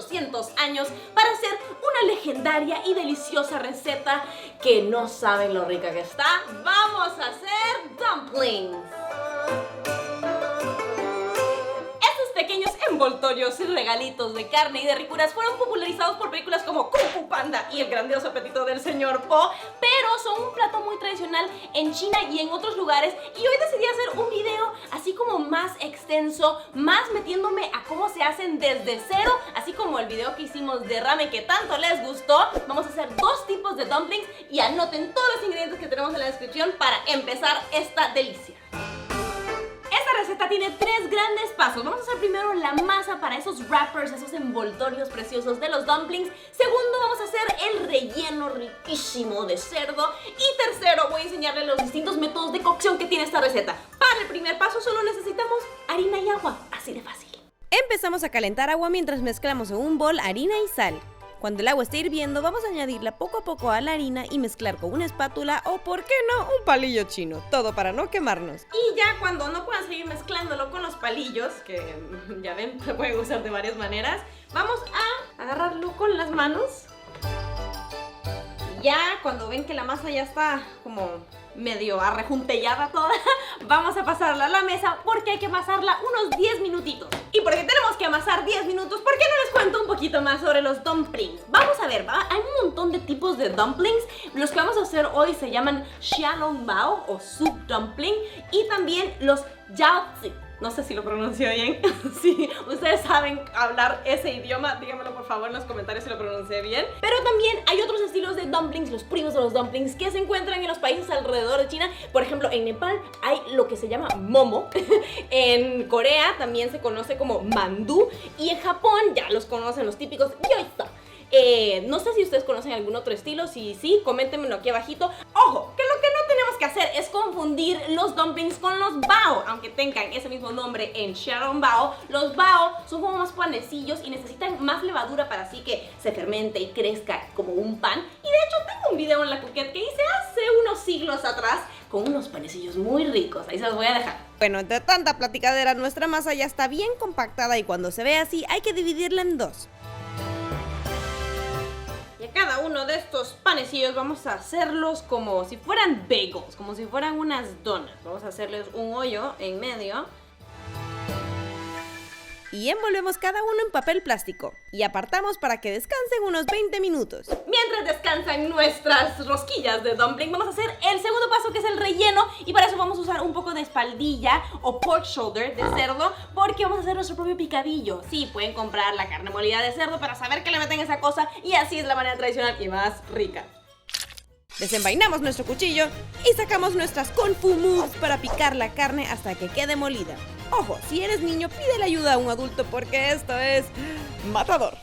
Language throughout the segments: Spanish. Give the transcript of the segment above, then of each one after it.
400 años para hacer una legendaria y deliciosa receta que no saben lo rica que está. ¡Vamos a hacer dumplings! Pequeños envoltorios y regalitos de carne y de ricuras fueron popularizados por películas como Kung Fu Panda y El grandioso apetito del señor Po, pero son un plato muy tradicional en China y en otros lugares, y hoy decidí hacer un video así como más extenso, más metiéndome a cómo se hacen desde cero, así como el video que hicimos de ramen que tanto les gustó. Vamos a hacer dos tipos de dumplings y anoten todos los ingredientes que tenemos en la descripción para empezar esta delicia. Esta receta tiene 3 grandes pasos. Vamos a hacer primero la masa para esos wrappers, esos envoltorios preciosos de los dumplings. Segundo, vamos a hacer el relleno riquísimo de cerdo. Y tercero, voy a enseñarles los distintos métodos de cocción que tiene esta receta. Para el primer paso solo necesitamos harina y agua, así de fácil. Empezamos a calentar agua mientras mezclamos en un bol harina y sal. Cuando el agua esté hirviendo, vamos a añadirla poco a poco a la harina y mezclar con una espátula o, ¿por qué no?, un palillo chino. Todo para no quemarnos. Y ya cuando no puedan seguir mezclándolo con los palillos, que ya ven, se pueden usar de varias maneras, vamos a agarrarlo con las manos. Ya cuando ven que la masa ya está como medio arrejuntellada toda, vamos a pasarla a la mesa porque hay que amasarla unos 10 minutitos. Y porque tenemos que amasar 10 minutos, ¿por qué no les cuento un poquito más sobre los dumplings? Vamos a ver, hay un montón de tipos de dumplings. Los que vamos a hacer hoy se llaman xiaolongbao o soup dumpling, y también los jiaozi. No sé si lo pronuncio bien. Si ustedes saben hablar ese idioma, díganmelo por favor en los comentarios si lo pronuncié bien. Pero también hay otros estilos de dumplings, los primos de los dumplings, que se encuentran en los países alrededor de China. Por ejemplo, en Nepal hay lo que se llama momo. En Corea también se conoce como mandú. Y en Japón ya los conocen los típicos gyoza. No sé si ustedes conocen algún otro estilo. Si sí, coméntenmelo aquí abajito. Ojo, que lo que no tenemos que hacer es confundir los dumplings con los bao. Aunque tengan ese mismo nombre en xiaolongbao, los bao son como más panecillos y necesitan más levadura para así que se fermente y crezca como un pan. Y de hecho tengo un video en la Coquette que hice hace unos siglos atrás con unos panecillos muy ricos. Ahí se los voy a dejar. Bueno, entre tanta platicadera, nuestra masa ya está bien compactada y cuando se ve así hay que dividirla en dos. Cada uno de estos panecillos vamos a hacerlos como si fueran bagels, como si fueran unas donuts. Vamos a hacerles un hoyo en medio. Y envolvemos cada uno en papel plástico. Y apartamos para que descansen unos 20 minutos. Mientras descansan nuestras rosquillas de dumpling, vamos a hacer el segundo paso, que es el relleno. Y para eso vamos a usar un poco de espaldilla o pork shoulder de cerdo, porque vamos a hacer nuestro propio picadillo. Sí, pueden comprar la carne molida de cerdo para saber que le meten esa cosa, y así es la manera tradicional y más rica. Desenvainamos nuestro cuchillo y sacamos nuestras Kung Fu moves para picar la carne hasta que quede molida. Ojo, si eres niño, pídele ayuda a un adulto porque esto es matador.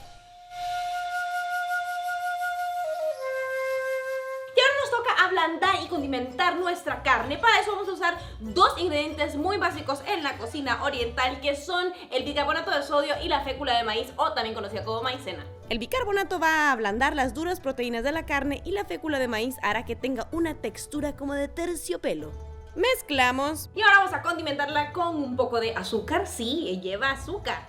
Y ahora nos toca ablandar y condimentar nuestra carne. Para eso vamos a usar dos ingredientes muy básicos en la cocina oriental, que son el bicarbonato de sodio y la fécula de maíz, o también conocida como maicena. El bicarbonato va a ablandar las duras proteínas de la carne y la fécula de maíz hará que tenga una textura como de terciopelo. Mezclamos. Y ahora vamos a condimentarla con un poco de azúcar. Sí, lleva azúcar.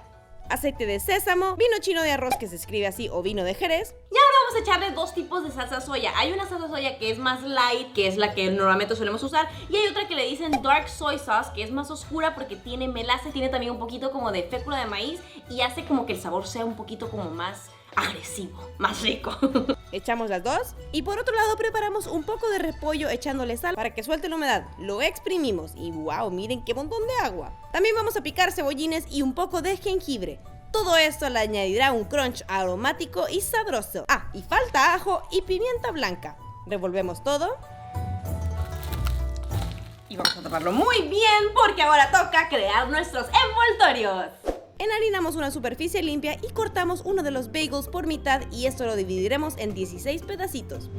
Aceite de sésamo, vino chino de arroz, que se escribe así, o vino de Jerez. Y ahora vamos a echarle dos tipos de salsa soya. Hay una salsa soya que es más light, que es la que normalmente solemos usar, y hay otra que le dicen dark soy sauce, que es más oscura porque tiene melaza, tiene también un poquito como de fécula de maíz y hace como que el sabor sea un poquito como más agresivo, más rico. Echamos las dos y por otro lado preparamos un poco de repollo echándole sal para que suelte la humedad. Lo exprimimos y wow, miren qué montón de agua. También vamos a picar cebollines y un poco de jengibre. Todo esto le añadirá un crunch aromático y sabroso. Ah, y falta ajo y pimienta blanca. Revolvemos todo. Y vamos a taparlo muy bien porque ahora toca crear nuestros envoltorios. Enharinamos una superficie limpia y cortamos uno de los bagels por mitad y esto lo dividiremos en 16 pedacitos.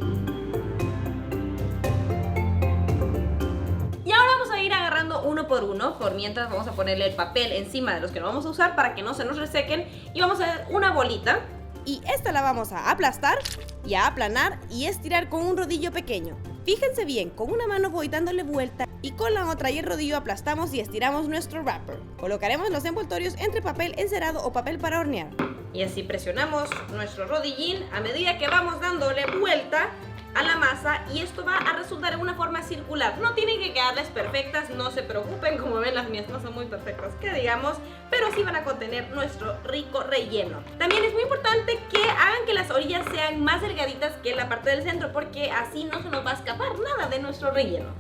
Y ahora vamos a ir agarrando uno por uno. Por mientras vamos a ponerle el papel encima de los que no vamos a usar para que no se nos resequen. Y vamos a hacer una bolita. Y esta la vamos a aplastar y a aplanar y estirar con un rodillo pequeño. Fíjense bien, con una mano voy dándole vuelta Y con la otra y el rodillo aplastamos y estiramos nuestro wrapper. Colocaremos los envoltorios entre papel encerado o papel para hornear. Y así presionamos nuestro rodillín a medida que vamos dándole vuelta a la masa y esto va a resultar en una forma circular. No tienen que quedarles perfectas, no se preocupen, como ven las mías no son muy perfectas que digamos, pero sí van a contener nuestro rico relleno. También es muy importante que hagan que las orillas sean más delgaditas que la parte del centro porque así no se nos va a escapar nada de nuestro relleno.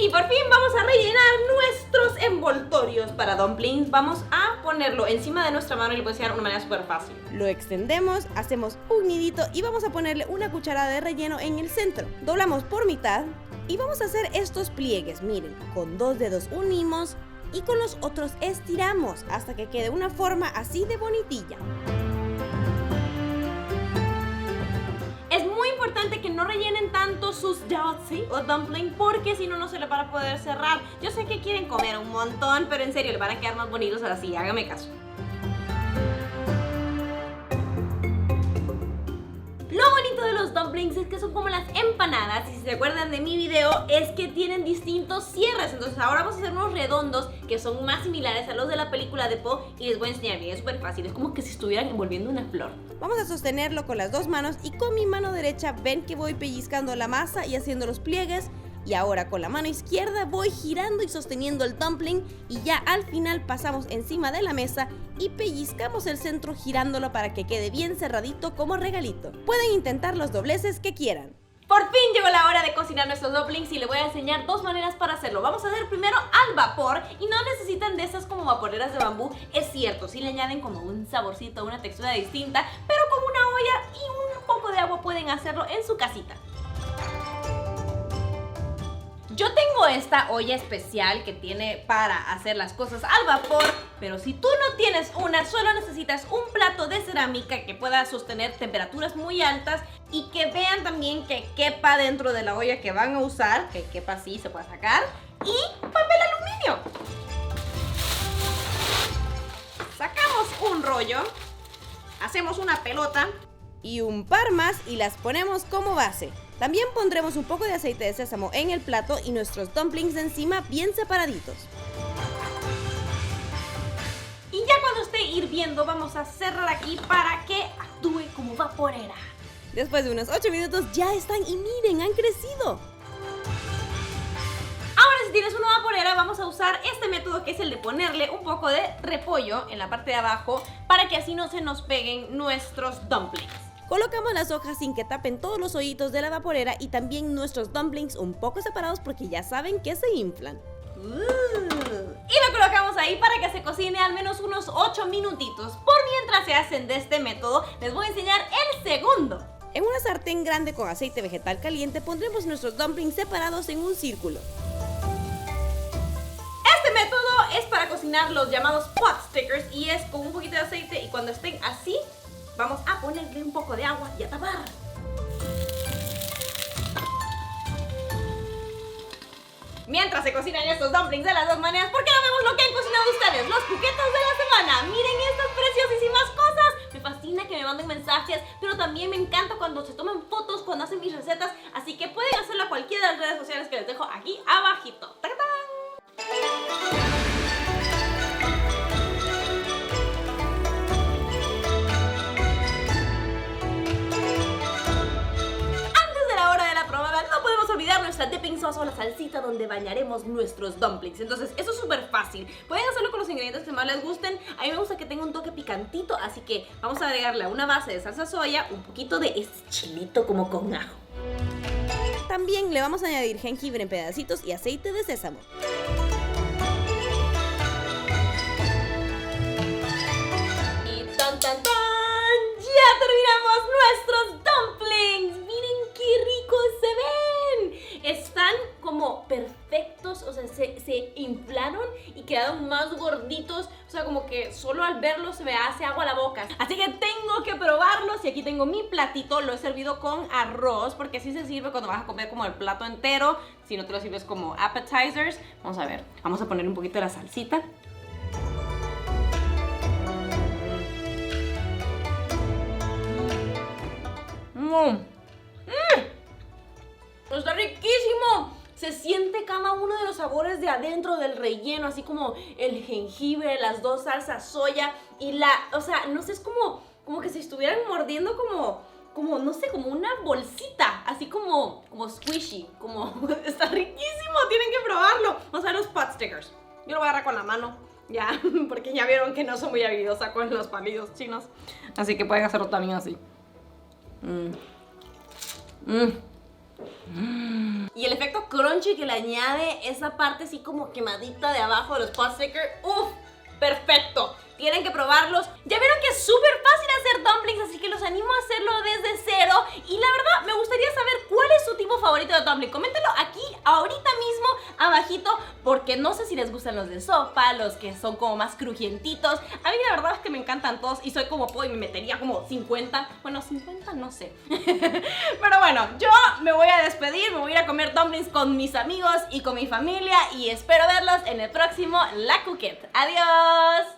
Y por fin vamos a rellenar nuestros envoltorios para dumplings. Vamos a ponerlo encima de nuestra mano y lo voy a enseñar de una manera súper fácil. Lo extendemos, hacemos un nidito y vamos a ponerle una cucharada de relleno en el centro. Doblamos por mitad y vamos a hacer estos pliegues. Miren, con 2 dedos unimos y con los otros estiramos hasta que quede una forma así de bonitilla. Es muy importante que no rellenen tanto sus jiaozi o dumpling porque si no, no se les van a poder cerrar. Yo sé que quieren comer un montón, pero en serio, les van a quedar más bonitos así, hágame caso. Lo bonito de los dumplings es que son como las empanadas y si se acuerdan de mi video es que tienen distintos cierres. Entonces ahora vamos a hacer unos redondos que son más similares a los de la película de Po y les voy a enseñar bien, es súper fácil, es como que si estuvieran envolviendo una flor. Vamos a sostenerlo con las 2 manos y con mi mano derecha ven que voy pellizcando la masa y haciendo los pliegues. Y ahora con la mano izquierda voy girando y sosteniendo el dumpling y ya al final pasamos encima de la mesa y pellizcamos el centro girándolo para que quede bien cerradito como regalito. Pueden intentar los dobleces que quieran. Por fin llegó la hora de cocinar nuestros dumplings y les voy a enseñar 2 maneras para hacerlo. Vamos a hacer primero al vapor y no necesitan de esas como vaporeras de bambú. Es cierto, sí le añaden como un saborcito, una textura distinta, pero con una olla y un poco de agua pueden hacerlo en su casita. Yo tengo esta olla especial que tiene para hacer las cosas al vapor, pero si tú no tienes una, solo necesitas un plato de cerámica que pueda sostener temperaturas muy altas y que vean también que quepa dentro de la olla que van a usar, que quepa así, se puede sacar, y papel aluminio. Sacamos un rollo, hacemos una pelota y un par más y las ponemos como base. También pondremos un poco de aceite de sésamo en el plato y nuestros dumplings encima bien separaditos. Y ya cuando esté hirviendo vamos a cerrar aquí para que actúe como vaporera. Después de unos 8 minutos ya están y miren, han crecido. Ahora si tienes una vaporera vamos a usar este método que es el de ponerle un poco de repollo en la parte de abajo para que así no se nos peguen nuestros dumplings. Colocamos las hojas sin que tapen todos los hoyitos de la vaporera y también nuestros dumplings un poco separados porque ya saben que se inflan. Y lo colocamos ahí para que se cocine al menos unos 8 minutitos. Por mientras se hacen de este método, les voy a enseñar el segundo. En una sartén grande con aceite vegetal caliente pondremos nuestros dumplings separados en un círculo. Este método es para cocinar los llamados pot stickers y es con un poquito de aceite y cuando estén así, vamos a ponerle un poco de agua y a tapar. Mientras se cocinan estos dumplings de las 2 maneras, ¿por qué no vemos lo que han cocinado ustedes? Los puquetos de la semana. Miren estas preciosísimas cosas. Me fascina que me manden mensajes, pero también me encanta cuando se toman fotos, cuando hacen mis recetas. Así que pueden hacerlo a cualquiera de las redes sociales que les dejo aquí abajito. ¡Tacatán! Olvidar nuestra dipping sauce o la salsita donde bañaremos nuestros dumplings. Entonces eso es súper fácil. Pueden hacerlo con los ingredientes que más les gusten. A mí me gusta que tenga un toque picantito, así que vamos a agregarle una base de salsa soya, un poquito de este chilito como con ajo. También le vamos a añadir jengibre en pedacitos y aceite de sésamo. Y ¡tan, tan, tan! ¡Ya terminamos nuestros dumplings! ¡Miren qué ricos se ven! Están como perfectos, o sea, se inflaron y quedaron más gorditos. O sea, como que solo al verlos se me hace agua a la boca. Así que tengo que probarlos y aquí tengo mi platito. Lo he servido con arroz porque así se sirve cuando vas a comer como el plato entero. Si no te lo sirves como appetizers. Vamos a ver, vamos a poner un poquito de la salsita. Está rico. sabores de adentro del relleno, así como el jengibre, las dos salsas soya y o sea, no sé, es como que se estuvieran mordiendo no sé, como una bolsita, así como squishy, está riquísimo, tienen que probarlo. Vamos a ver los pot stickers. Yo lo voy a agarrar con la mano, ya, porque ya vieron que no soy muy habilidosa con los palillos chinos, así que pueden hacerlo también así. Y el efecto crunchy que le añade esa parte así como quemadita de abajo de los pot stickers, ¡uf! Perfecto. Tienen que probarlos. Ya vieron que es súper fácil hacer dumplings, así que los animo a hacerlo desde cero. Y la verdad, me gustaría saber cuál es su tipo favorito de dumpling. Coméntenlo aquí, ahorita mismo, abajito, porque no sé si les gustan los de sopa, los que son como más crujientitos. A mí la verdad es que me encantan todos y soy como po y me metería como 50. Bueno, 50 no sé. Pero bueno, yo me voy a despedir, me voy a ir a comer dumplings con mis amigos y con mi familia y espero verlos en el próximo La Cookette. ¡Adiós!